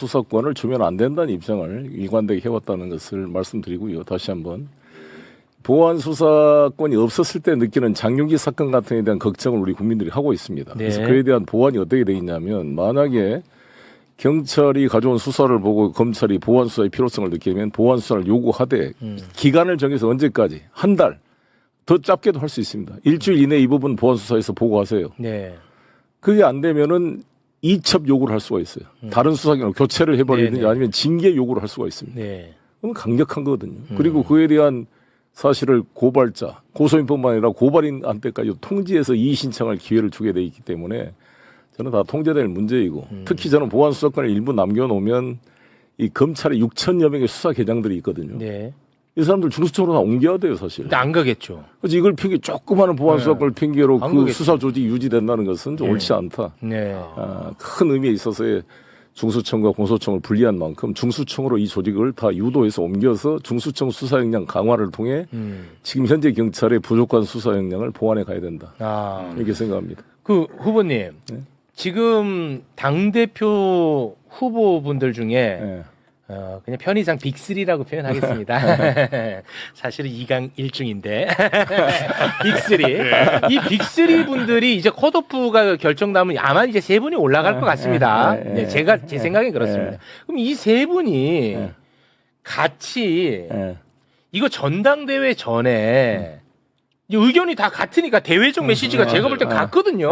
수사권을 주면 안 된다는 입장을 일관되게 해왔다는 것을 말씀드리고요. 다시 한번 보안 수사권이 없었을 때 느끼는 장윤기 사건 같은 데 대한 걱정을 우리 국민들이 하고 있습니다. 네. 그래서 그에 대한 보완이 어떻게 돼 있냐면 만약에 경찰이 가져온 수사를 보고 검찰이 보안 수사의 필요성을 느끼면 보안 수사를 요구하되 기간을 정해서 언제까지 한 달 더 짧게도 할 수 있습니다. 일주일 이내 이 부분 보안 수사에서 보고하세요. 네. 그게 안 되면은 이첩 요구를 할 수가 있어요. 다른 수사기관으로 교체를 해버리든지 네네. 아니면 징계 요구를 할 수가 있습니다. 네. 그건 강력한 거거든요. 그리고 그에 대한 사실을 고발자, 고소인뿐만 아니라 고발인한테까지 통지해서 이의 신청할 기회를 주게 돼 있기 때문에 저는 다 통제될 문제이고 특히 저는 보안 수사권을 일부 남겨놓으면 이 검찰에 6천여 명의 수사 계장들이 있거든요. 네. 이 사람들 중수청으로 다 옮겨야 돼요, 사실. 근데 안 가겠죠. 그래서 이걸 핑계 조그마한 보안 수사권을 핑계로 안 그 가겠죠. 수사 조직이 유지된다는 것은 좀 네. 옳지 않다. 네. 큰 의미에 있어서의 중수청과 공소청을 분리한 만큼 중수청으로 이 조직을 다 유도해서 옮겨서 중수청 수사 역량 강화를 통해 지금 현재 경찰의 부족한 수사 역량을 보완해 가야 된다. 이렇게 생각합니다. 그 후보님, 네. 지금 당대표 후보분들 중에 네. 그냥 편의상 빅3라고 표현하겠습니다. 사실은 2강 1중인데 빅3. 이 빅3 분들이 이제 컷오프가 결정나면 아마 이제 세 분이 올라갈 것 같습니다. 네, 제가 제 생각엔 그렇습니다. 그럼 이 세 분이 같이 이거 전당대회 전에 이 의견이 다 같으니까 대외적 메시지가 제가 볼 때 같거든요.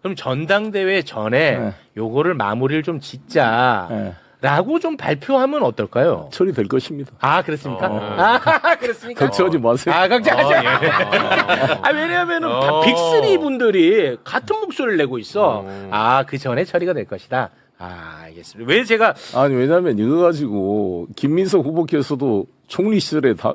그럼 전당대회 전에 요거를 마무리를 좀 짓자. 라고 좀 발표하면 어떨까요? 처리될 것입니다. 아, 그렇습니까? 그렇습니까? 걱정하지 마세요. 걱정하지 마. 왜냐하면은 빅3 분들이 같은 목소리를 내고 있어. 그 전에 처리가 될 것이다. 알겠습니다. 왜 제가. 아니, 왜냐하면 이거 가지고 김민석 후보께서도 총리 시절에 다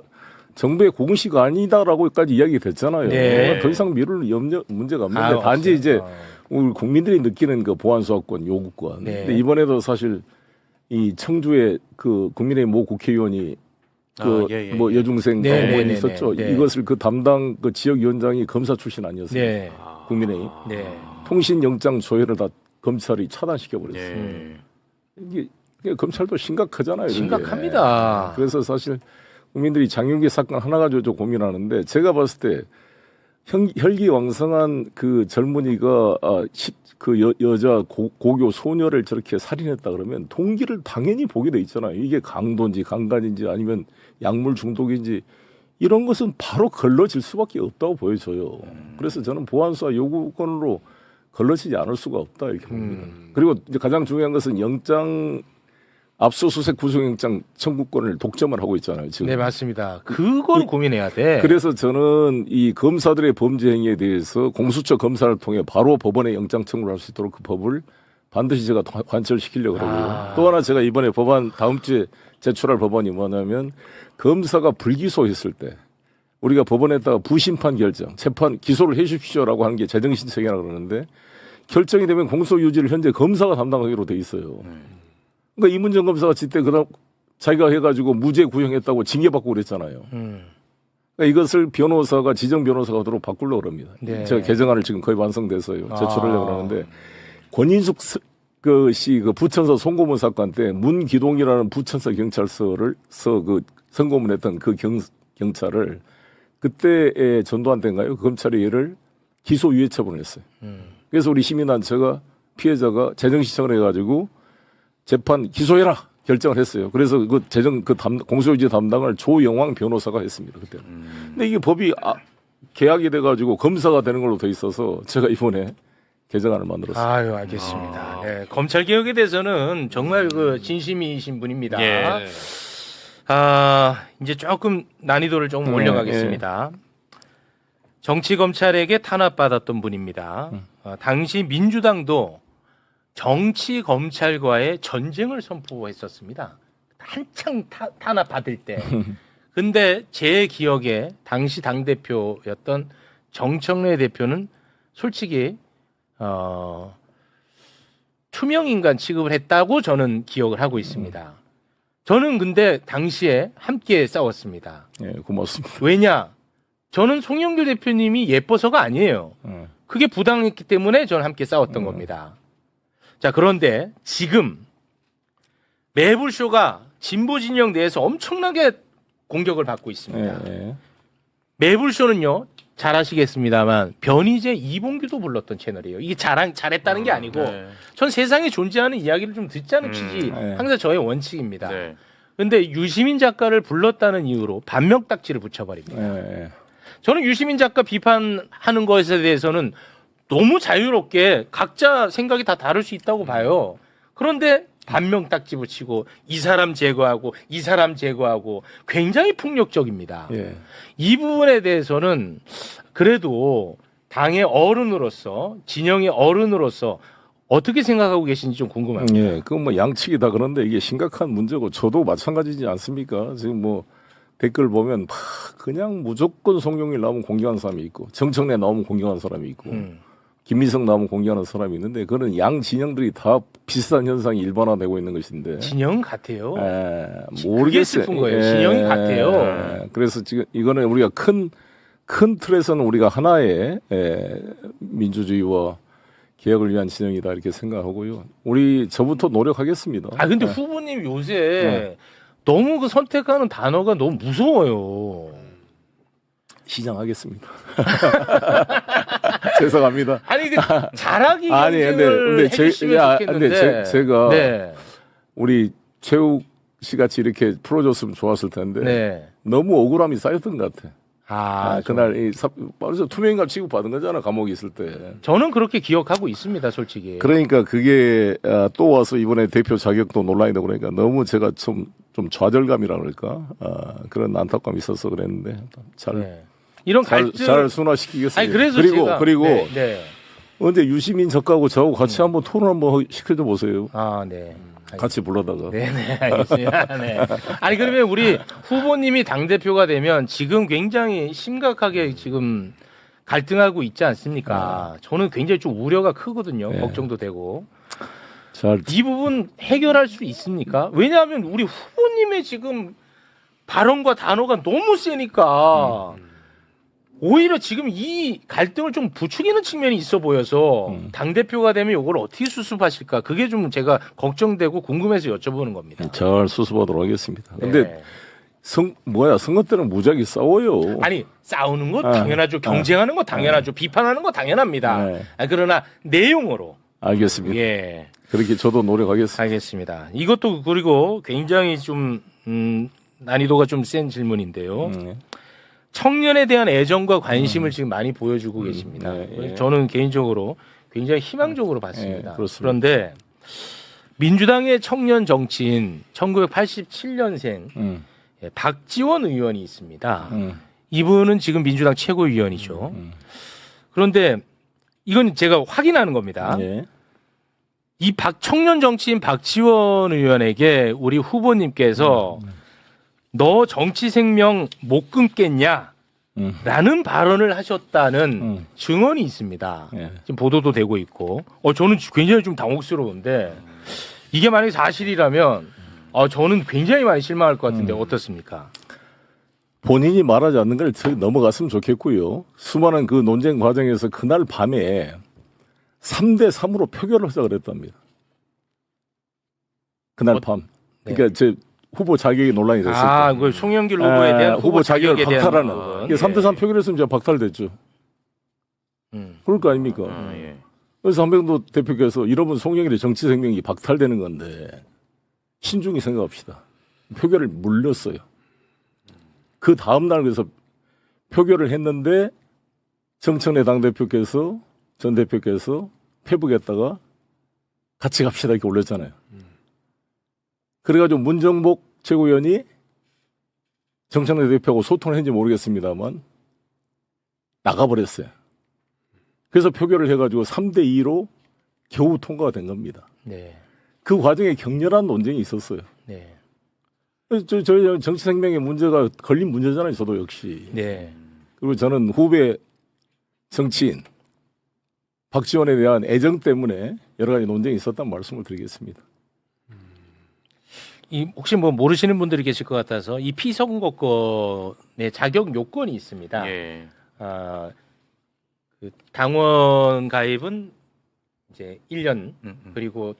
정부의 공식 아니다라고까지 이야기 됐잖아요. 네. 더 이상 미룰 문제가 없는데 단지 없어요. 이제 우리 국민들이 느끼는 그 보안수사권 요구권. 네. 근데 이번에도 사실 이 청주의 그 국민의힘 모 국회의원이 뭐 여중생 네, 어머니 네, 있었죠. 네. 이것을 그 담당 그 지역위원장이 검사 출신 아니었어요. 네. 국민의힘. 네. 통신영장 조회를 다 검찰이 차단시켜 버렸어요. 이게 검찰도 심각하잖아요. 이런 게. 심각합니다. 그래서 사실 국민들이 장윤기 사건 하나 가지고 좀 고민하는데 제가 봤을 때 혈기왕성한 그 젊은이가 그 여자 고교 소녀를 저렇게 살인했다 그러면 동기를 당연히 보게 돼 있잖아요. 이게 강도인지 강간인지 아니면 약물 중독인지 이런 것은 바로 걸러질 수밖에 없다고 보여져요. 그래서 저는 보안수사 요구권으로 걸러지지 않을 수가 없다 이렇게 봅니다. 그리고 이제 가장 중요한 것은 영장 압수수색 구속영장 청구권을 독점을 하고 있잖아요. 지금. 네, 맞습니다. 그걸 고민해야 돼. 그래서 저는 이 검사들의 범죄 행위에 대해서 공수처 검사를 통해 바로 법원에 영장 청구를 할 수 있도록 그 법을 반드시 제가 관철시키려고 하고요. 또 하나 제가 이번에 법안 다음 주에 제출할 법안이 뭐냐면 검사가 불기소했을 때 우리가 법원에다가 부심판 결정, 재판 기소를 해 주십시오라고 하는 게 재정신청이라고 그러는데 결정이 되면 공소 유지를 현재 검사가 담당하기로 돼 있어요. 그러니까 이문정 검사가 지때 그다음 자기가 해가지고 무죄 구형했다고 징계받고 그랬잖아요. 그러니까 이것을 변호사가 지정 변호사가 하도록 바꾸려고 그럽니다. 네. 제가 개정안을 지금 거의 완성돼서요. 제출하려고 그러는데 권인숙 씨 그 부천서 송고문 사건 때 문기동이라는 부천서 경찰서를 그 선고문했던 그 경찰을 그때의 전두환 때인가요? 검찰이 얘를 기소유예 처분을 했어요. 그래서 우리 시민단체가 피해자가 재정신청을 해가지고 재판 기소해라 결정을 했어요. 그래서 그 공소유지 담당을 조영왕 변호사가 했습니다. 그때. 근데 이게 법이 계약이 돼가지고 검사가 되는 걸로 돼 있어서 제가 이번에 개정안을 만들었습니다. 알겠습니다. 네, 검찰 개혁에 대해서는 정말 그 진심이신 분입니다. 예. 이제 조금 난이도를 조금 올려가겠습니다. 정치 검찰에게 탄압받았던 분입니다. 당시 민주당도 정치 검찰과의 전쟁을 선포했었습니다. 한창 탄압받을 때. 근데 제 기억에 당시 당대표였던 정청래 대표는 솔직히 투명인간 취급을 했다고 저는 기억을 하고 있습니다. 저는 근데 당시에 함께 싸웠습니다. 예, 고맙습니다. 왜냐? 저는 송영길 대표님이 예뻐서가 아니에요. 그게 부당했기 때문에 저는 함께 싸웠던 겁니다. 자, 그런데 지금 매불쇼가 진보 진영 내에서 엄청나게 공격을 받고 있습니다. 예. 매불쇼는요, 잘 아시겠습니다만 변희재, 이봉규도 불렀던 채널이에요. 이게 잘했다는 게 아니고 네. 전 세상에 존재하는 이야기를 좀 듣자는 취지 네. 항상 저의 원칙입니다. 네. 근데 유시민 작가를 불렀다는 이유로 반명딱지를 붙여버립니다. 예. 저는 유시민 작가 비판하는 것에 대해서는 너무 자유롭게 각자 생각이 다 다를 수 있다고 봐요. 그런데 반명딱지 붙이고 이 사람 제거하고 이 사람 제거하고 굉장히 폭력적입니다. 예. 이 부분에 대해서는 그래도 당의 어른으로서 진영의 어른으로서 어떻게 생각하고 계신지 좀 궁금합니다. 예. 그건 뭐 양측이 다 그런데 이게 심각한 문제고 저도 마찬가지지 않습니까? 지금 뭐 댓글 보면 막 그냥 무조건 송영길 나오면 공격하는 사람이 있고 정청래 나오면 공격하는 사람이 있고 김민석 나오면 공격하는 사람이 있는데 그런 양 진영들이 다 비슷한 현상이 일반화되고 있는 것인데 진영 같아요. 모르겠어요. 그게 슬픈 거예요. 진영이 같아요. 그래서 지금 이거는 우리가 큰 틀에서는 우리가 하나의 민주주의와 개혁을 위한 진영이다 이렇게 생각하고요. 우리 저부터 노력하겠습니다. 아 근데 후보님 요새 너무 그 선택하는 단어가 너무 무서워요. 시장하겠습니다. 죄송합니다. 아니 그 잘하기 아니, 경쟁을 해주시면 좋겠는데 제가 네. 우리 최욱 씨 같이 이렇게 풀어줬으면 좋았을 텐데 네. 너무 억울함이 쌓였던 것 같아. 좀. 그날 벌써 투명인간 취급 받은 거잖아 감옥에 있을 때. 저는 그렇게 기억하고 있습니다, 솔직히. 그러니까 그게 또 와서 이번에 대표 자격도 논란이 되고 그러니까 너무 제가 좀 좌절감이라 그럴까 그런 안타까움이 있어서 그랬는데 네. 이런 갈등 잘 순화시키겠습니다. 아니 그래서 그리고 네. 언제 유시민 작가하고 저하고 같이 한번 토론 한번 시켜줘 보세요. 네. 같이 불러다가. 네네 알겠습니다. 네. 아니 그러면 우리 후보님이 당 대표가 되면 지금 굉장히 심각하게 지금 갈등하고 있지 않습니까? 저는 굉장히 좀 우려가 크거든요. 네. 걱정도 되고. 잘 이 부분 해결할 수 있습니까? 왜냐하면 우리 후보님의 지금 발언과 단어가 너무 세니까 오히려 지금 이 갈등을 좀 부추기는 측면이 있어 보여서 당대표가 되면 이걸 어떻게 수습하실까? 그게 좀 제가 걱정되고 궁금해서 여쭤보는 겁니다. 잘 수습하도록 하겠습니다. 근데 네. 선거 때는 무지하게 싸워요. 아니 싸우는 거 당연하죠. 경쟁하는 거 당연하죠. 비판하는 거 당연합니다. 네. 그러나 내용으로 알겠습니다. 예. 그렇게 저도 노력하겠습니다. 알겠습니다. 이것도 그리고 굉장히 좀 난이도가 좀 센 질문인데요. 청년에 대한 애정과 관심을 지금 많이 보여주고 계십니다. 네. 저는 개인적으로 굉장히 희망적으로 봤습니다. 네, 그렇습니다. 그런데 민주당의 청년 정치인 1987년생 박지원 의원이 있습니다. 이분은 지금 민주당 최고위원이죠. 그런데 이건 제가 확인하는 겁니다. 예. 이 청년 정치인 박지원 의원에게 우리 후보님께서 너 정치 생명 못 끊겠냐? 라는 발언을 하셨다는 증언이 있습니다. 예. 지금 보도도 되고 있고. 저는 굉장히 좀 당혹스러운데 이게 만약에 사실이라면 저는 굉장히 많이 실망할 것 같은데 어떻습니까? 본인이 말하지 않는 걸 넘어갔으면 좋겠고요. 수많은 그 논쟁 과정에서 그날 밤에 3대3으로 표결을 하자 그랬답니다. 그날 밤. 그러니까 제 후보 자격이 논란이 됐을 때. 그 송영길 후보에 대한 후보 자격을 자격에 대한 박탈하는. 부분. 이게 3대3 표결했으면 제가 박탈됐죠. 그럴 거 아닙니까? 예. 그래서 한병도 대표께서 이러면 송영길의 정치 생명이 박탈되는 건데 신중히 생각합시다. 표결을 물렸어요. 그 다음날 그래서 표결을 했는데 정청래 당대표께서 전 대표께서 페북에다가 같이 갑시다 이렇게 올렸잖아요. 그래가지고 문정복 최고위원이 정청래 대표하고 소통을 했는지 모르겠습니다만 나가버렸어요. 그래서 표결을 해가지고 3대2로 겨우 통과가 된 겁니다. 네. 그 과정에 격렬한 논쟁이 있었어요. 네. 저희 정치 생명의 문제가 걸린 문제잖아요. 저도 역시. 네. 그리고 저는 후배 정치인 박지원에 대한 애정 때문에 여러 가지 논쟁이 있었다는 말씀을 드리겠습니다. 혹시 뭐 모르시는 분들이 계실 것 같아서 이 피선거권의 자격 요건이 있습니다. 예. 그 당원 가입은 이제 1년 그리고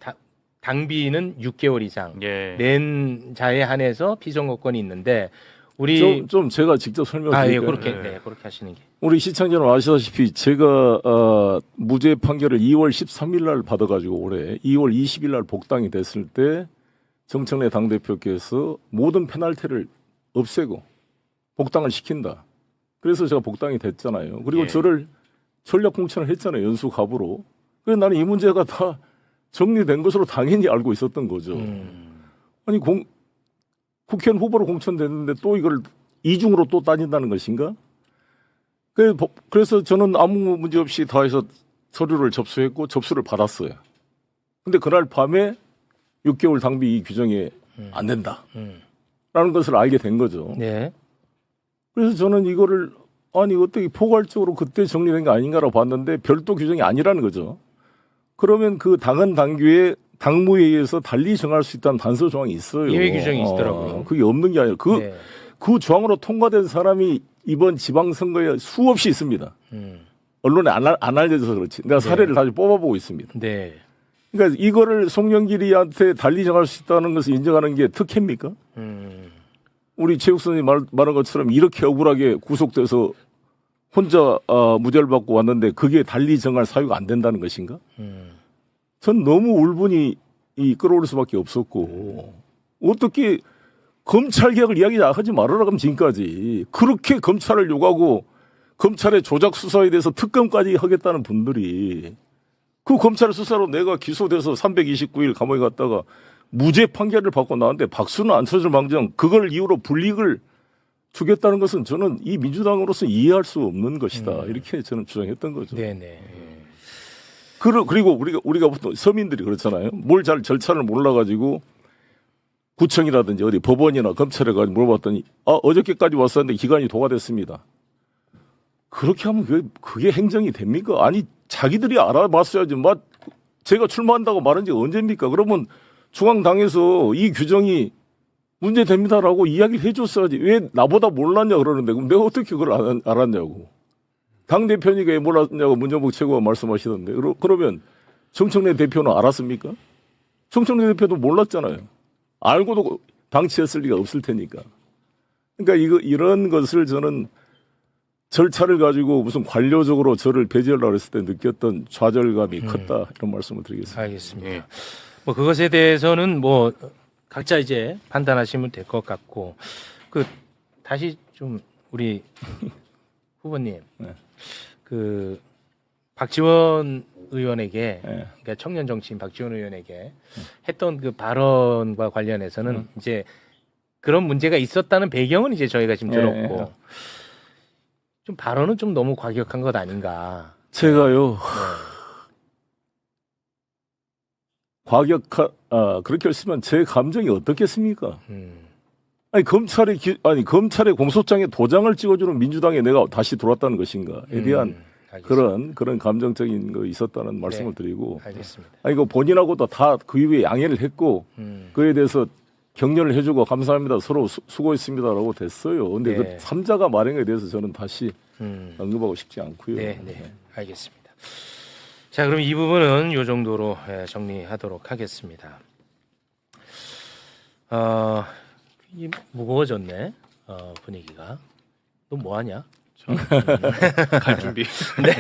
당비는 6개월 이상 예. 낸 자에 한해서 피선거권이 있는데 우리 좀 제가 직접 설명드릴게요. 예, 그렇게 그렇게 하시는 게. 우리 시청자는 아시다시피 제가 무죄 판결을 2월 13일 날 받아가지고 올해 2월 20일 날 복당이 됐을 때 정청래 당대표께서 모든 페널티를 없애고 복당을 시킨다. 그래서 제가 복당이 됐잖아요. 그리고 예. 저를 전략 공천을 했잖아요. 연수갑으로. 그래서 나는 이 문제가 다 정리된 것으로 당연히 알고 있었던 거죠. 아니 국회의원 후보로 공천됐는데 또 이걸 이중으로 또 따진다는 것인가? 그래서 저는 아무 문제 없이 다 해서 서류를 접수했고 접수를 받았어요. 근데 그날 밤에 6개월 당비 이 규정에 안 된다. 라는 것을 알게 된 거죠. 네. 그래서 저는 이거를 아니 어떻게 포괄적으로 그때 정리된 게 아닌가라고 봤는데 별도 규정이 아니라는 거죠. 그러면 그 당헌 당규에 당무회의에서 달리 정할 수 있다는 단서 조항이 있어요. 예외 규정이 있더라고요. 그게 없는 게 아니라 그 조항으로 통과된 사람이 이번 지방선거에 수없이 있습니다. 언론에 안 알려져서 그렇지. 내가 사례를 다시 뽑아보고 있습니다. 네. 그러니까 이거를 송영길이한테 달리 정할 수 있다는 것을 인정하는 게 특혜입니까? 우리 최욱 선생님 말한 것처럼 이렇게 억울하게 구속돼서 혼자 무죄를 받고 왔는데 그게 달리 정할 사유가 안 된다는 것인가? 전 너무 울분이 끌어올 수밖에 없었고 어떻게 검찰 개혁을 이야기하지 말아라 그럼 지금까지 그렇게 검찰을 요구하고 검찰의 조작 수사에 대해서 특검까지 하겠다는 분들이 그 검찰 수사로 내가 기소돼서 329일 감옥에 갔다가 무죄 판결을 받고 나왔는데 박수는 안 쳐줄 망정 그걸 이유로 불이익을 주겠다는 것은 저는 이 민주당으로서 이해할 수 없는 것이다. 이렇게 저는 주장했던 거죠. 네네. 그리고 우리가 보통 서민들이 그렇잖아요. 뭘 잘 절차를 몰라가지고 구청이라든지 어디 법원이나 검찰에 가서 물어봤더니 어저께까지 왔었는데 기간이 도과됐습니다. 그렇게 하면 그게 행정이 됩니까? 아니 자기들이 알아봤어야지. 제가 출마한다고 말한 지 언제입니까? 그러면 중앙당에서 이 규정이 문제됩니다라고 이야기를 해줬어야지. 왜 나보다 몰랐냐 그러는데 그럼 내가 어떻게 그걸 알았냐고. 당대표니까 왜 몰랐냐고 문정복 최고가 말씀하시던데 그러면 정청래 대표는 알았습니까? 정청래 대표도 몰랐잖아요. 알고도 방치했을 리가 없을 테니까. 그러니까 이런 것을 저는 절차를 가지고 무슨 관료적으로 저를 배제하려고 했을 때 느꼈던 좌절감이 컸다 이런 말씀을 드리겠습니다. 알겠습니다. 예. 뭐 그것에 대해서는 뭐 각자 이제 판단하시면 될 것 같고 다시 좀 우리 후보님 그 박지원 의원에게 그러니까 청년 정치인 박지원 의원에게 했던 그 발언과 관련해서는 이제 그런 문제가 있었다는 배경은 이제 저희가 지금 들었고 좀 발언은 좀 너무 과격한 것 아닌가. 제가요 그렇게 했으면 제 감정이 어떻겠습니까? 아니 검찰의 공소장에 도장을 찍어주는 민주당에 내가 다시 돌아왔다는 것인가에 대한 그런 감정적인 거 있었다는 말씀을 드리고. 알겠습니다. 아니 그 본인하고도 다 그 이후에 양해를 했고 그에 대해서 격려를 해주고 감사합니다 서로 수고했습니다라고 됐어요. 근데 그 3자가 말한 것에 대해서 저는 다시 언급하고 싶지 않고요. 네, 알겠습니다. 자, 그럼 이 부분은 이 정도로 정리하도록 하겠습니다. 무거워졌네 분위기가. 너 뭐하냐? 갈 준비. 네.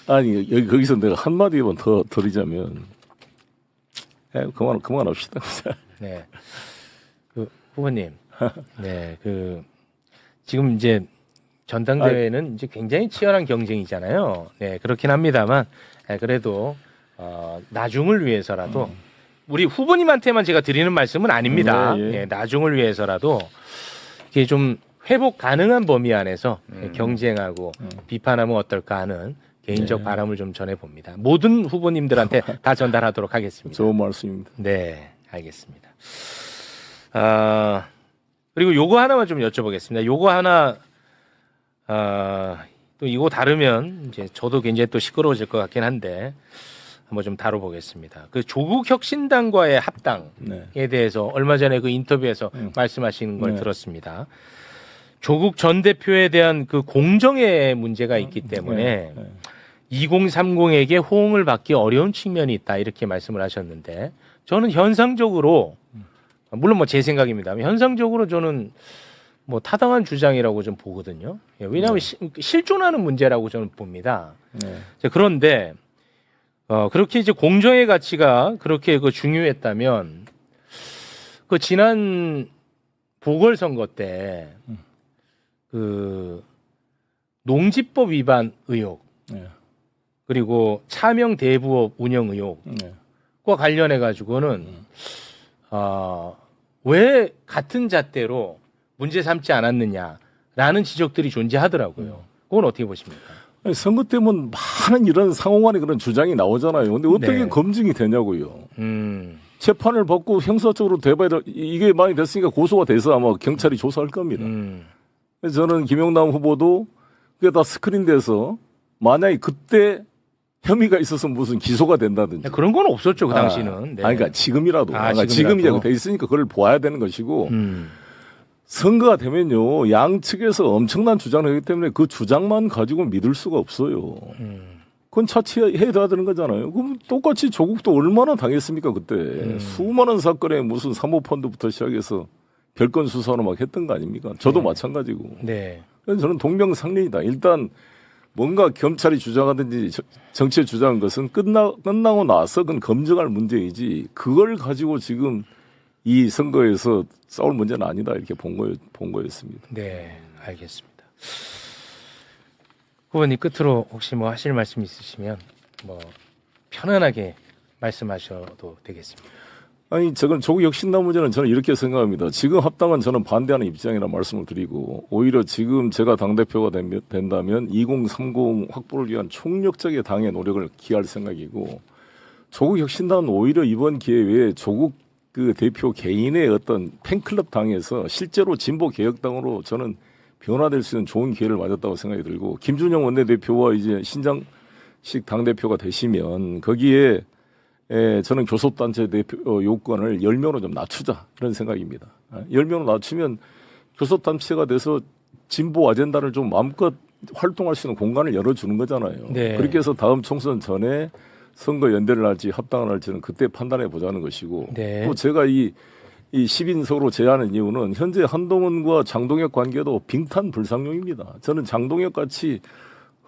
아니 거기서 내가 한마디만 더 드리자면 그만합시다. 네. 그 후보님. 네. 지금 이제 전당대회는 이제 굉장히 치열한 경쟁이잖아요. 네, 그렇긴 합니다만 그래도 나중을 위해서라도 우리 후보님한테만 제가 드리는 말씀은 아닙니다. 네, 나중을 위해서라도 이게 좀 회복 가능한 범위 안에서 경쟁하고 비판하면 어떨까 하는 개인적 바람을 좀 전해봅니다. 모든 후보님들한테 다 전달하도록 하겠습니다. 좋은 말씀입니다. 네, 알겠습니다. 그리고 요거 하나만 좀 여쭤보겠습니다. 요거 하나 또 이거 다르면 이제 저도 굉장히 또 시끄러워질 것 같긴 한데 한번 좀 다뤄보겠습니다. 그 조국 혁신당과의 합당에 대해서 얼마 전에 그 인터뷰에서 말씀하시는 걸 들었습니다. 조국 전 대표에 대한 그 공정의 문제가 있기 때문에 2030에게 호응을 받기 어려운 측면이 있다 이렇게 말씀을 하셨는데 저는 현상적으로 물론 뭐 제 생각입니다. 현상적으로 저는 뭐 타당한 주장이라고 좀 보거든요. 왜냐하면 실존하는 문제라고 저는 봅니다. 네. 자, 그런데 그렇게 이제 공정의 가치가 그렇게 그 중요했다면 그 지난 보궐선거 때 그 농지법 위반 의혹 네. 그리고 차명 대부업 운영 의혹과 네. 관련해 가지고는 왜 같은 잣대로 문제 삼지 않았느냐라는 지적들이 존재하더라고요. 그건 어떻게 보십니까? 아니, 선거 때문에 많은 이런 상호간의 그런 주장이 나오잖아요. 근데 어떻게 네. 검증이 되냐고요. 재판을 받고 형사적으로 대봐야 이게 많이 됐으니까 고소가 돼서 아마 경찰이 조사할 겁니다. 그래서 저는 김영남 후보도 그게 다 스크린돼서 만약에 그때 혐의가 있어서 무슨 기소가 된다든지 그런 건 없었죠 그 당시는. 네. 아니, 그러니까 지금이라도 지금 이제 돼 있으니까 그걸 보아야 되는 것이고 선거가 되면요 양측에서 엄청난 주장을 하기 때문에 그 주장만 가지고 믿을 수가 없어요. 그건 차치해야 되는 거잖아요. 그럼 똑같이 조국도 얼마나 당했습니까 그때. 수많은 사건에 무슨 사모펀드부터 시작해서 별건 수사로 막 했던 거 아닙니까? 저도 네. 마찬가지고. 네. 그래서 저는 동명상련이다. 일단 뭔가 검찰이 주장하든지 정치에 주장한 것은 끝나고 나서 그건 검증할 문제이지 그걸 가지고 지금 이 선거에서 싸울 문제는 아니다 이렇게 본 거였습니다. 네, 알겠습니다. 후보님 끝으로 혹시 뭐 하실 말씀 있으시면 뭐 편안하게 말씀하셔도 되겠습니다. 아니, 저건 조국 혁신당 문제는 저는 이렇게 생각합니다. 지금 합당은 저는 반대하는 입장이라 말씀을 드리고 오히려 지금 제가 당대표가 된다면 2030 확보를 위한 총력적인 당의 노력을 기할 생각이고 조국 혁신당은 오히려 이번 기회에 조국 그 대표 개인의 어떤 팬클럽 당에서 실제로 진보 개혁당으로 저는 변화될 수 있는 좋은 기회를 맞았다고 생각이 들고 김준영 원내대표와 이제 신장식 당대표가 되시면 거기에 저는 교섭단체 대표 요건을 10명으로 좀 낮추자 이런 생각입니다. 10명으로 낮추면 교섭단체가 돼서 진보 아젠다를 좀 마음껏 활동할 수 있는 공간을 열어주는 거잖아요. 네. 그렇게 해서 다음 총선 전에 선거 연대를 할지 합당을 할지는 그때 판단해 보자는 것이고 네. 또 제가 이 10인석으로 제안한 이유는 현재 한동훈과 장동혁 관계도 빙탄불상용입니다. 저는 장동혁 같이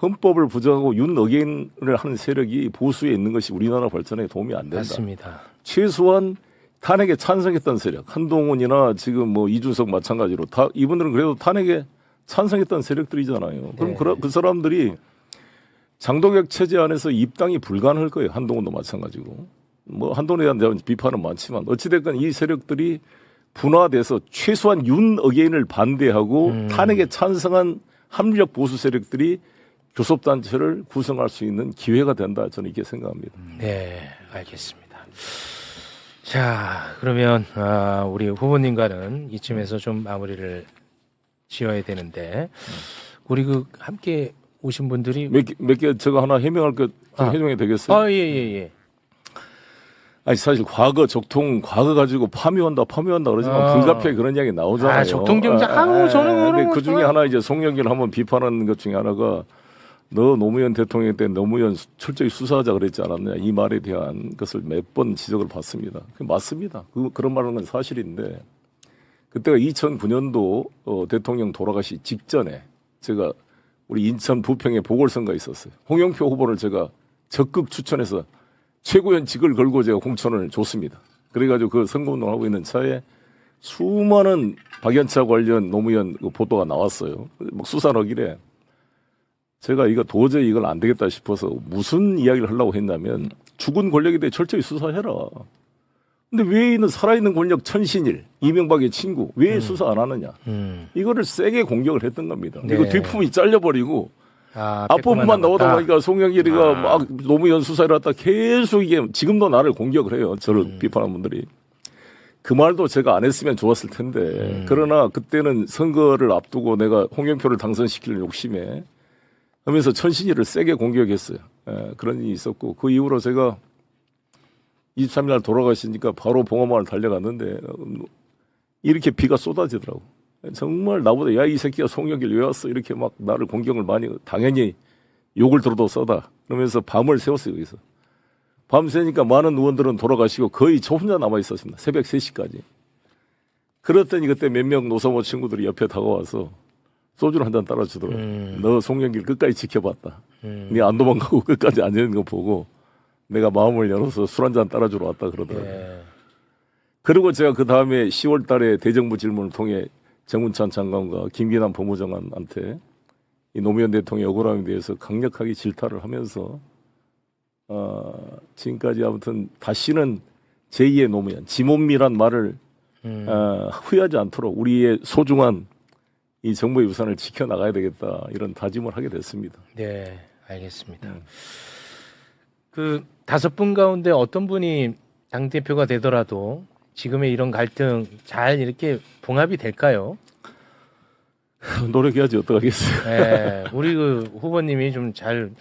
헌법을 부정하고 윤어게인을 하는 세력이 보수에 있는 것이 우리나라 발전에 도움이 안 된다. 맞습니다. 최소한 탄핵에 찬성했던 세력, 한동훈이나 지금 뭐 이준석 마찬가지로 다 이분들은 그래도 탄핵에 찬성했던 세력들이잖아요. 그럼 네. 그 사람들이 장동혁 체제 안에서 입당이 불가능할 거예요. 한동훈도 마찬가지고. 뭐 한동훈에 대한 비판은 많지만 어찌됐건 이 세력들이 분화돼서 최소한 윤어게인을 반대하고 탄핵에 찬성한 합리적 보수 세력들이 교섭단체를 구성할 수 있는 기회가 된다. 저는 이렇게 생각합니다. 네, 알겠습니다. 자, 그러면 우리 후보님과는 이쯤에서 좀 마무리를 지어야 되는데 우리 그 함께 오신 분들이 몇 개 제가 하나 해명할 것 좀 해명이 되겠어요? 예. 아니 사실 과거 가지고 파묘한다 그러지만 불가피하게 그런 이야기 나오잖아요. 적통 정책 저는 근데 그 중에 하나 이제 송영길 한번 비판하는 것 중에 하나가 너 노무현 대통령 때 노무현 철저히 수사하자 그랬지 않았느냐 이 말에 대한 것을 몇 번 지적을 받습니다. 맞습니다. 그런 말하는 건 사실인데 그때가 2009년도 대통령 돌아가시 직전에 제가 우리 인천 부평에 보궐선거가 있었어요. 홍영표 후보를 제가 적극 추천해서 최고위원직을 걸고 제가 공천을 줬습니다. 그래가지고 그 선거운동을 하고 있는 차에 수많은 박연차 관련 노무현 보도가 나왔어요. 막 수사하길래 제가 도저히 이걸 안 되겠다 싶어서 무슨 이야기를 하려고 했냐면 죽은 권력에 대해 철저히 수사해라. 근데 왜 있는 살아있는 권력 천신일 이명박의 친구 왜 수사 안 하느냐. 이거를 세게 공격을 했던 겁니다. 네. 이거 뒷품이 잘려버리고 앞부분만 나오다 보니까 송영길이가 막 노무현 수사를 했다 계속 이게 지금도 나를 공격을 해요. 저를 비판하는 분들이. 그 말도 제가 안 했으면 좋았을 텐데 그러나 그때는 선거를 앞두고 내가 홍영표를 당선시키는 욕심에 하면서 천신이를 세게 공격했어요. 그런 일이 있었고 그 이후로 제가 23일 날 돌아가시니까 바로 봉화마을 달려갔는데 이렇게 비가 쏟아지더라고. 정말 나보다 야 이 새끼가 송영길 왜 왔어 이렇게 막 나를 공격을 많이 당연히 욕을 들어도 써다. 그러면서 밤을 새웠어요, 여기서. 밤 새니까 많은 의원들은 돌아가시고 거의 저 혼자 남아 있었습니다. 새벽 3시까지. 그랬더니 그때 몇 명 노사모 친구들이 옆에 다가와서 소주를 한 잔 따라주더라고요. 너 송영길 끝까지 지켜봤다. 네 안 도망가고 끝까지 앉아있는 거 보고 내가 마음을 열어서 술 한 잔 따라주러 왔다 그러더라고요. 예. 그리고 제가 그 다음에 10월 달에 대정부 질문을 통해 정운찬 장관과 김기남 법무장관한테 이 노무현 대통령의 억울함에 대해서 강력하게 질타를 하면서 지금까지 아무튼 다시는 제2의 노무현, 지몬미란 말을 후회하지 않도록 우리의 소중한 이 정부의 유산을 지켜나가야 되겠다 이런 다짐을 하게 됐습니다. 네, 알겠습니다. 그 5분 가운데 어떤 분이 당대표가 되더라도 지금의 이런 갈등 잘 이렇게 봉합이 될까요? 노력해야지 어떡하겠어요. 네, 우리 그 후보님이 좀 잘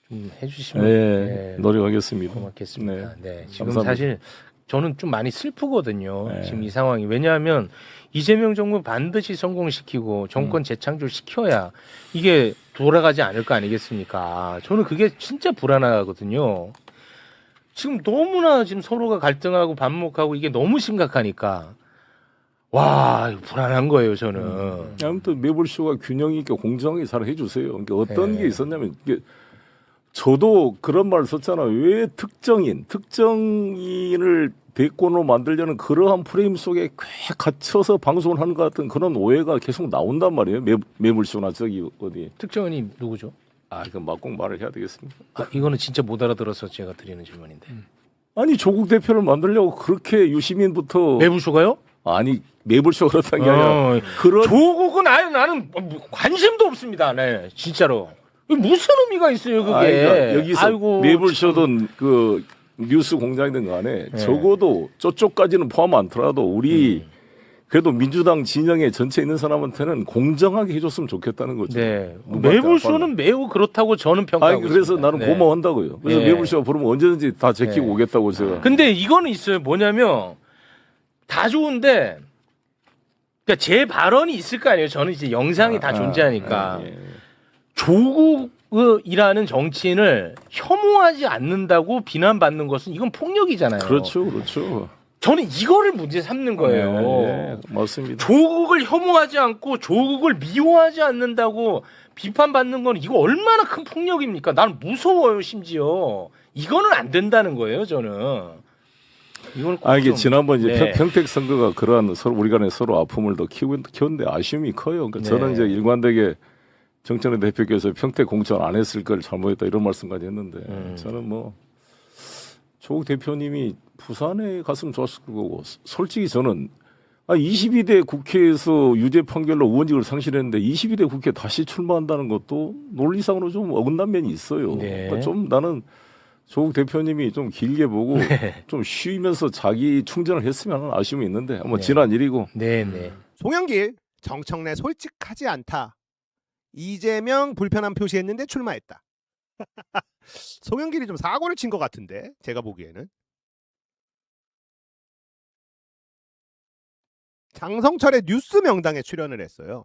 좀 해주시면 네, 노력하겠습니다. 고맙겠습니다. 네, 지금 감사합니다. 사실 저는 좀 많이 슬프거든요. 네. 지금 이 상황이 왜냐하면 이재명 정부 반드시 성공시키고 정권 재창출 시켜야 이게 돌아가지 않을 거 아니겠습니까? 저는 그게 진짜 불안하거든요. 지금 너무나 지금 서로가 갈등하고 반목하고 이게 너무 심각하니까 와 이거 불안한 거예요 저는. 아무튼 매불쇼가 균형 있게 공정하게 잘 해주세요. 그러니까 어떤 네. 게 있었냐면 이게 저도 그런 말 썼잖아요. 왜 특정인을 대권으로 만들려는 그러한 프레임 속에 꽤 갇혀서 방송을 하는 것 같은 그런 오해가 계속 나온단 말이에요. 매불쇼나 저기 어디. 특정인이 누구죠? 이건 막꼭 말을 해야 되겠습니까? 이거는 진짜 못 알아들어서 제가 드리는 질문인데. 아니 조국 대표를 만들려고 그렇게 유시민부터 매부쇼가요? 아니 매불쇼 그렇다는 게 아니라 그런 조국은 아예 나는 관심도 없습니다. 네, 진짜로. 무슨 의미가 있어요, 그게? 그러니까 여기서 아이고, 매불쇼든 그 뉴스 공장이든 간에 네. 적어도 저쪽까지는 포함 않더라도 우리 그래도 민주당 진영에 전체에 있는 사람한테는 공정하게 해줬으면 좋겠다는 거죠. 네. 누구한테 매불쇼는 매우 그렇다고 저는 평가하고 그래서 있습니다. 나는 네. 고마워한다고요. 그래서 네. 매불쇼가 부르면 언제든지 다 제끼고 네. 오겠다고 제가. 근데 이거는 있어요. 뭐냐면 다 좋은데 그러니까 제 발언이 있을 거 아니에요. 저는 이제 영상이 다 존재하니까 예. 조국이라는 정치인을 혐오하지 않는다고 비난받는 것은 이건 폭력이잖아요. 그렇죠, 그렇죠. 저는 이거를 문제 삼는 거예요. 네, 맞습니다. 조국을 혐오하지 않고 조국을 미워하지 않는다고 비판받는 건 이거 얼마나 큰 폭력입니까? 난 무서워요, 심지어. 이거는 안 된다는 거예요, 저는. 이거는 꼭 이게 좀- 지난번 이제 네. 평택 선거가 그러한 서로 우리 간에 서로 아픔을 더 키웠는데 아쉬움이 커요. 그러니까 저는 네. 이제 일관되게 정청래 대표께서 평택 공천 안 했을 걸 잘못했다 이런 말씀까지 했는데 저는 뭐 조국 대표님이 부산에 갔으면 좋았을 거고 솔직히 저는 22대 국회에서 유죄 판결로 의원직을 상실했는데 22대 국회 다시 출마한다는 것도 논리상으로 좀 어긋난 면이 있어요. 네. 그러니까 좀 나는 조국 대표님이 좀 길게 보고 좀 쉬면서 자기 충전을 했으면 하는 아쉬움이 있는데 뭐 네. 지난 일이고. 네네. 송영길 정청래 솔직하지 않다. 이재명 불편함 표시했는데 출마했다. 송영길이 좀 사고를 친 것 같은데 제가 보기에는. 장성철의 뉴스 명당에 출연을 했어요.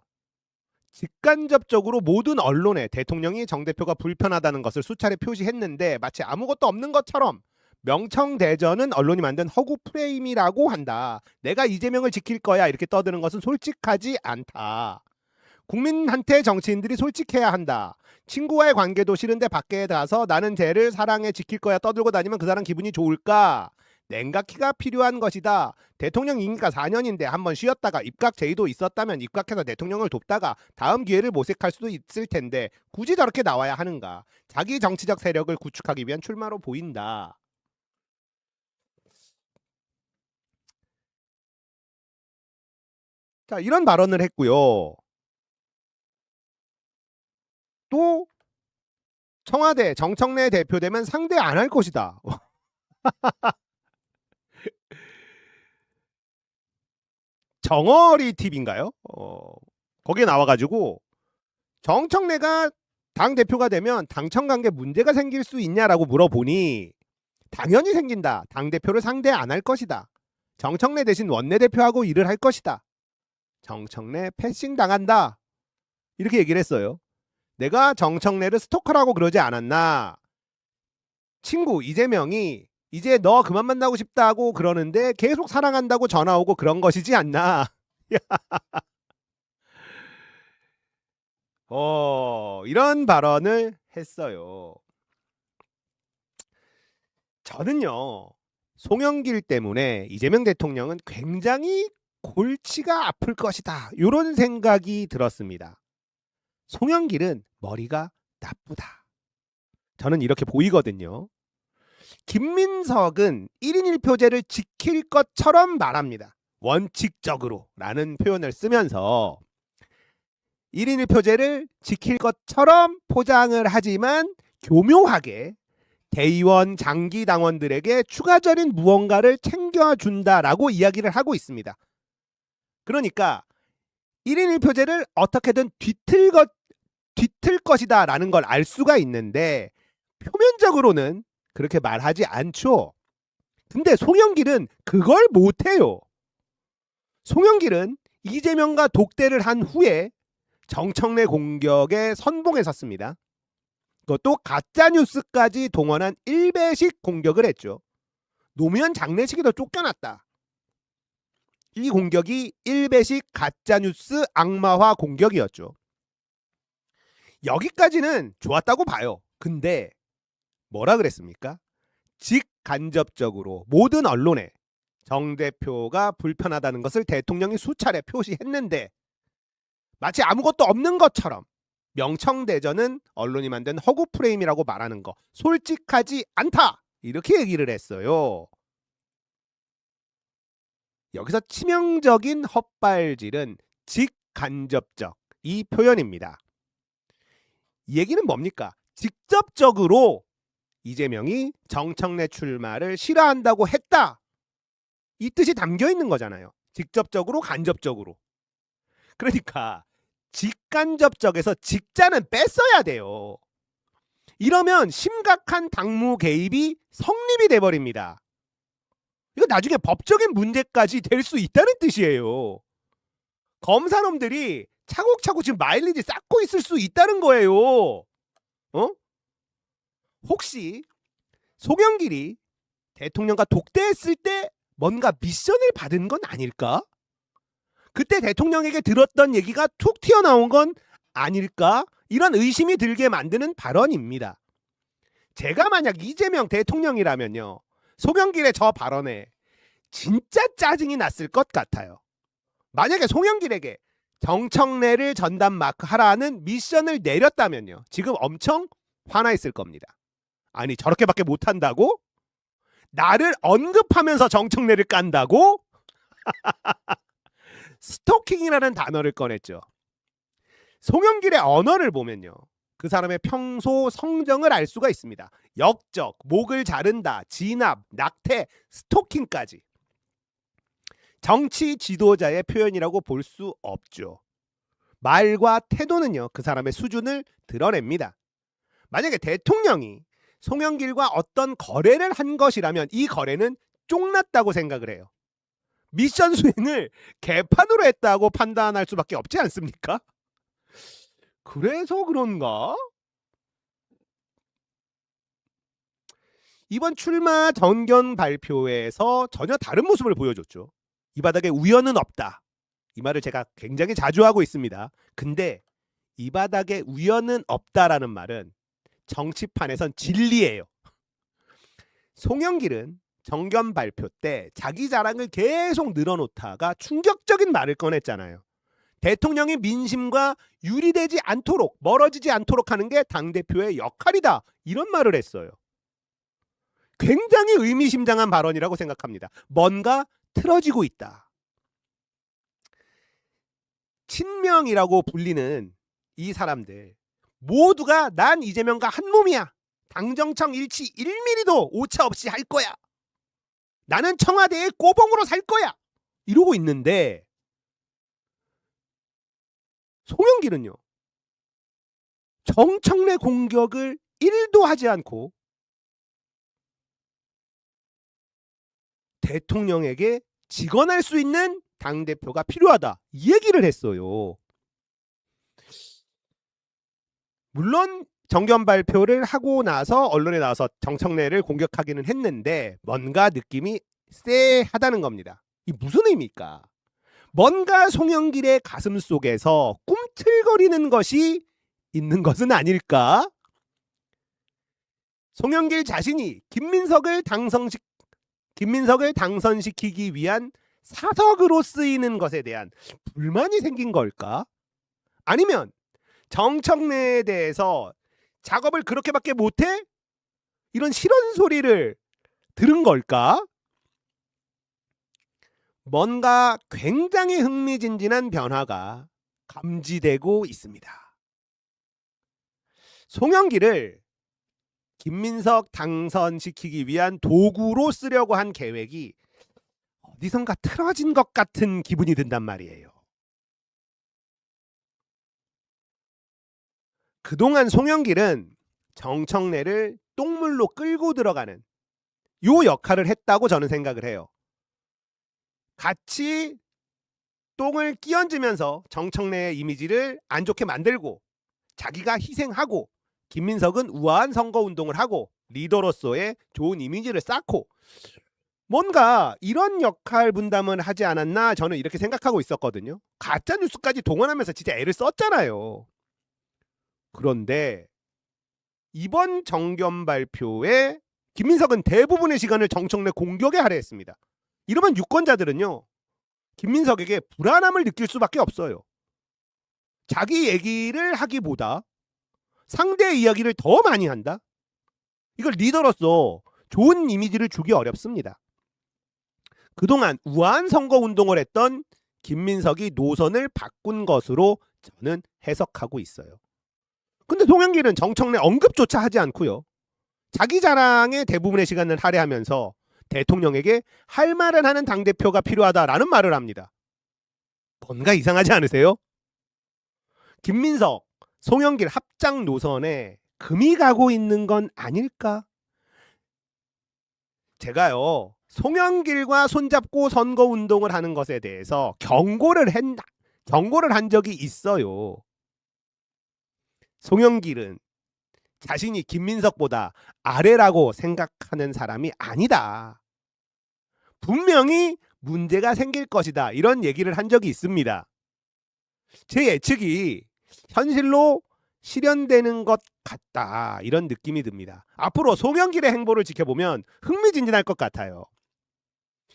직간접적으로 모든 언론에 대통령이 정 대표가 불편하다는 것을 수차례 표시했는데 마치 아무것도 없는 것처럼 명청대전은 언론이 만든 허구 프레임이라고 한다. 내가 이재명을 지킬 거야 이렇게 떠드는 것은 솔직하지 않다. 국민한테 정치인들이 솔직해야 한다. 친구와의 관계도 싫은데 밖에 나가서 나는 쟤를 사랑해 지킬 거야 떠들고 다니면 그 사람 기분이 좋을까? 냉각기가 필요한 것이다. 대통령 임기가 4년인데 한번 쉬었다가 입각 제의도 있었다면 입각해서 대통령을 돕다가 다음 기회를 모색할 수도 있을 텐데 굳이 저렇게 나와야 하는가? 자기 정치적 세력을 구축하기 위한 출마로 보인다. 자, 이런 발언을 했고요. 또 청와대 정청래 대표 되면 상대 안 할 것이다. 정어리 TV인가요? 거기에 나와가지고 정청래가 당 대표가 되면 당청 관계 문제가 생길 수 있냐라고 물어보니 당연히 생긴다. 당 대표를 상대 안 할 것이다. 정청래 대신 원내대표하고 일을 할 것이다. 정청래 패싱 당한다. 이렇게 얘기를 했어요. 내가 정청래를 스토커라고 그러지 않았나? 친구 이재명이 이제 너 그만 만나고 싶다고 그러는데 계속 사랑한다고 전화 오고 그런 것이지 않나? 이런 발언을 했어요. 저는요, 송영길 때문에 이재명 대통령은 굉장히 골치가 아플 것이다, 이런 생각이 들었습니다. 송영길은 머리가 나쁘다, 저는 이렇게 보이거든요. 김민석은 1인 1표제를 지킬 것처럼 말합니다. 원칙적으로 라는 표현을 쓰면서 1인 1표제를 지킬 것처럼 포장을 하지만 교묘하게 대의원 장기당원들에게 추가적인 무언가를 챙겨준다라고 이야기를 하고 있습니다. 그러니까 1인 1표제를 어떻게든 뒤틀 것이다 라는 걸 알 수가 있는데 표면적으로는 그렇게 말하지 않죠. 근데 송영길은 그걸 못해요. 송영길은 이재명과 독대를 한 후에 정청래 공격에 선봉에 섰습니다. 그것도 가짜뉴스까지 동원한 일배식 공격을 했죠. 노무현 장례식에도 쫓겨났다. 이 공격이 일배식 가짜뉴스 악마화 공격이었죠. 여기까지는 좋았다고 봐요. 근데 뭐라 그랬습니까? 직간접적으로 모든 언론에 정 대표가 불편하다는 것을 대통령이 수차례 표시했는데 마치 아무것도 없는 것처럼 명청대전은 언론이 만든 허구 프레임이라고 말하는 거 솔직하지 않다, 이렇게 얘기를 했어요. 여기서 치명적인 헛발질은 직간접적, 이 표현입니다. 이 얘기는 뭡니까? 직접적으로 이재명이 정청래 출마를 싫어한다고 했다, 이 뜻이 담겨 있는 거잖아요. 직접적으로 간접적으로. 그러니까 직간접적에서 직자는 뺐어야 돼요. 이러면 심각한 당무 개입이 성립이 돼버립니다. 이거 나중에 법적인 문제까지 될 수 있다는 뜻이에요. 검사놈들이 차곡차곡 지금 마일리지 쌓고 있을 수 있다는 거예요. 혹시 송영길이 대통령과 독대했을 때 뭔가 미션을 받은 건 아닐까? 그때 대통령에게 들었던 얘기가 툭 튀어나온 건 아닐까? 이런 의심이 들게 만드는 발언입니다. 제가 만약 이재명 대통령이라면요, 송영길의 저 발언에 진짜 짜증이 났을 것 같아요. 만약에 송영길에게 정청래를 전담 마크하라는 미션을 내렸다면요, 지금 엄청 화나 있을 겁니다. 아니, 저렇게밖에 못한다고? 나를 언급하면서 정청래를 깐다고? 스토킹이라는 단어를 꺼냈죠. 송영길의 언어를 보면요, 그 사람의 평소 성정을 알 수가 있습니다. 역적, 목을 자른다, 진압, 낙태, 스토킹까지. 정치 지도자의 표현이라고 볼 수 없죠. 말과 태도는요, 그 사람의 수준을 드러냅니다. 만약에 대통령이 송영길과 어떤 거래를 한 것이라면 이 거래는 쫑났다고 생각을 해요. 미션 수행을 개판으로 했다고 판단할 수밖에 없지 않습니까? 그래서 그런가? 이번 출마 전견 발표에서 전혀 다른 모습을 보여줬죠. 이 바닥에 우연은 없다, 이 말을 제가 굉장히 자주 하고 있습니다. 근데 이 바닥에 우연은 없다라는 말은 정치판에선 진리예요. 송영길은 정견 발표 때 자기 자랑을 계속 늘어놓다가 충격적인 말을 꺼냈잖아요. 대통령이 민심과 유리되지 않도록, 멀어지지 않도록 하는 게 당대표의 역할이다, 이런 말을 했어요. 굉장히 의미심장한 발언이라고 생각합니다. 뭔가 틀어지고 있다. 친명이라고 불리는 이 사람들 모두가 난 이재명과 한 몸이야, 당정청 일치 1mm도 오차 없이 할 거야, 나는 청와대의 꼬봉으로 살 거야, 이러고 있는데 송영길은요, 정청래 공격을 1도 하지 않고 대통령에게 직언할 수 있는 당대표가 필요하다, 이 얘기를 했어요. 물론 정견 발표를 하고 나서 언론에 나와서 정청래를 공격하기는 했는데 뭔가 느낌이 쎄하다는 겁니다. 이 무슨 의미입니까? 뭔가 송영길의 가슴 속에서 꿈틀거리는 것이 있는 것은 아닐까? 송영길 자신이 김민석을 당선시키기 위한 사석으로 쓰이는 것에 대한 불만이 생긴 걸까? 아니면 정청래에 대해서 작업을 그렇게밖에 못해? 이런 실언 소리를 들은 걸까? 뭔가 굉장히 흥미진진한 변화가 감지되고 있습니다. 송영길을 김민석 당선시키기 위한 도구로 쓰려고 한 계획이 어디선가 틀어진 것 같은 기분이 든단 말이에요. 그동안 송영길은 정청래를 똥물로 끌고 들어가는 요 역할을 했다고 저는 생각을 해요. 같이 똥을 끼얹으면서 정청래의 이미지를 안 좋게 만들고 자기가 희생하고 김민석은 우아한 선거운동을 하고 리더로서의 좋은 이미지를 쌓고 뭔가 이런 역할 분담을 하지 않았나 저는 이렇게 생각하고 있었거든요. 가짜뉴스까지 동원하면서 진짜 애를 썼잖아요. 그런데 이번 정견 발표에 김민석은 대부분의 시간을 정청래 공격에 할애했습니다. 이러면 유권자들은요, 김민석에게 불안함을 느낄 수밖에 없어요. 자기 얘기를 하기보다 상대의 이야기를 더 많이 한다? 이걸 리더로서 좋은 이미지를 주기 어렵습니다. 그동안 우아한 선거운동을 했던 김민석이 노선을 바꾼 것으로 저는 해석하고 있어요. 근데 송영길은 정청래 언급조차 하지 않고요. 자기 자랑에 대부분의 시간을 할애하면서 대통령에게 할 말을 하는 당대표가 필요하다라는 말을 합니다. 뭔가 이상하지 않으세요? 김민석, 송영길 합작 노선에 금이 가고 있는 건 아닐까? 제가요, 송영길과 손잡고 선거운동을 하는 것에 대해서 경고를 한 적이 있어요. 송영길은 자신이 김민석보다 아래라고 생각하는 사람이 아니다. 분명히 문제가 생길 것이다. 이런 얘기를 한 적이 있습니다. 제 예측이 현실로 실현되는 것 같다. 이런 느낌이 듭니다. 앞으로 송영길의 행보를 지켜보면 흥미진진할 것 같아요.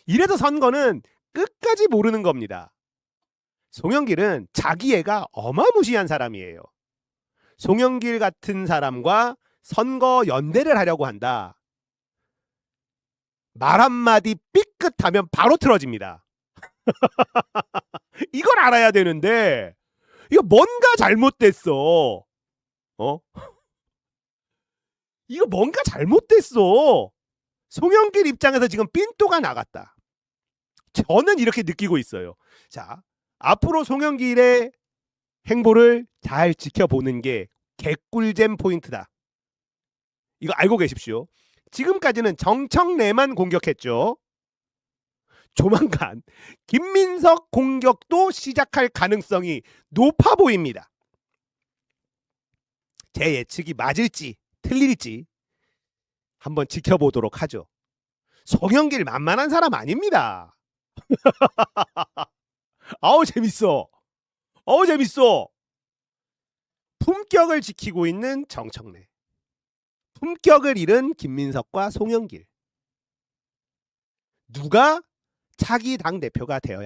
이래서 선거는 끝까지 모르는 겁니다. 송영길은 자기 애가 어마무시한 사람이에요. 송영길 같은 사람과 선거 연대를 하려고 한다. 말 한마디 삐끗하면 바로 틀어집니다. 이걸 알아야 되는데 이거 뭔가 잘못됐어. 이거 뭔가 잘못됐어. 송영길 입장에서 지금 삔또가 나갔다. 저는 이렇게 느끼고 있어요. 자, 앞으로 송영길의 행보를 잘 지켜보는 게 개꿀잼 포인트다. 이거 알고 계십시오. 지금까지는 정청래만 공격했죠. 조만간 김민석 공격도 시작할 가능성이 높아 보입니다. 제 예측이 맞을지 틀릴지 한번 지켜보도록 하죠. 송영길 만만한 사람 아닙니다. 아우 재밌어. 재밌어. 품격을 지키고 있는 정청래. 품격을 잃은 김민석과 송영길. 누가 차기 당대표가 되어야